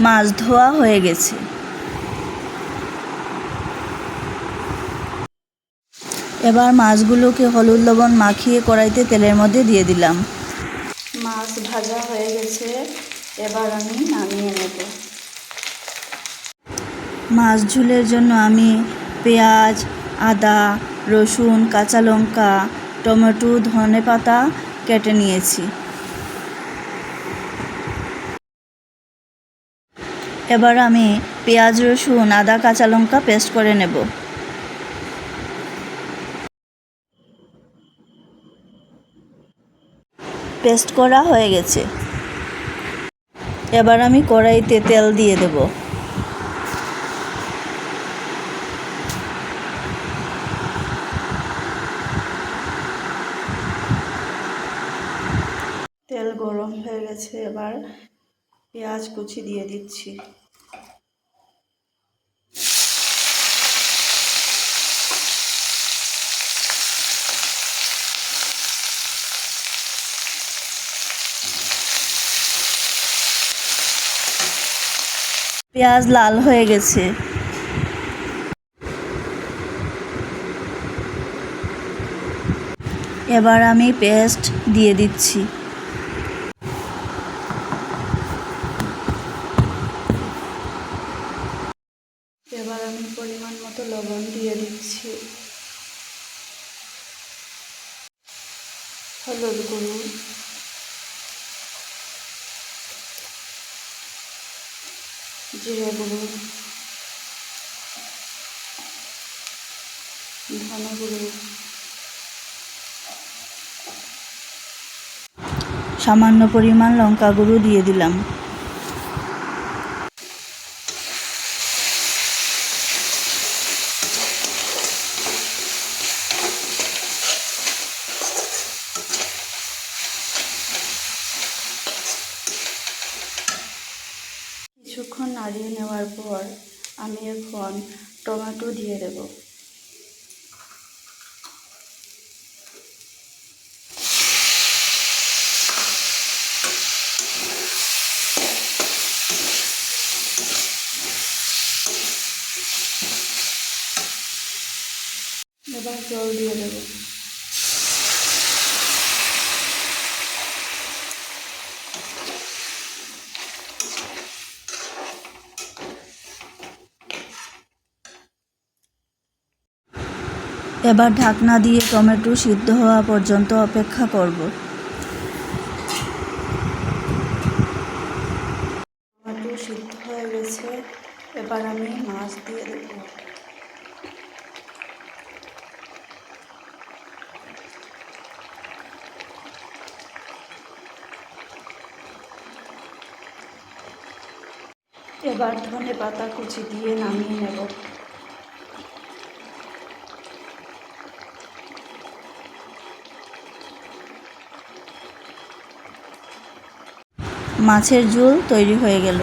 মাছ ধোয়া হয়ে গেছে। এবার মাছগুলোকে হলুদ লবণ মাখিয়ে কড়াইতে তেলের মধ্যে দিয়ে দিলাম। মাছ ভাজা হয়ে গেছে, এবার আমি নামিয়ে নেব। মাছ ঝোলের জন্য আমি পেঁয়াজ, আদা, রসুন, কাঁচা লঙ্কা, টমেটো, ধনেপাতা কেটে নিয়েছি। এবার আমি পেঁয়াজ, রসুন, আদা, কাঁচা লঙ্কা পেস্ট করে নেব। পেস্ট করা হয়ে গেছে। এবার আমি কড়াইতে তেল দিয়ে দেব। তেল গরম হয়ে গেছে, এবার পেঁয়াজ কুচি দিয়ে দিচ্ছি। পেঁয়াজ লাল হয়ে গেছে। এবার আমি পেস্ট দিয়ে দিচ্ছি। এবার আমি পরিমাণ মতো লবণ দিয়ে দিচ্ছি, হলুদ গুঁড়ো, জিরে গুঁড়ো, ধনে গুঁড়ো, সামান্য পরিমাণ লঙ্কা গুঁড়ো দিয়ে দিলাম। কিছুক্ষণ নাড়িয়ে নেওয়ার পর আমি এখন টমেটো দিয়ে দেব। এবার জল দিয়ে দেব। এবার ঢাকনা দিয়ে টমেটো সিদ্ধ হওয়া পর্যন্ত অপেক্ষা করব। টমেটো সিদ্ধ হয়ে গেছে, এবার আমি মাছ দিয়ে দেব। এবার ধনেপাতা কুচি দিয়ে নামিয়ে নেব। মাছের ঝোল তৈরি হয়ে গেল।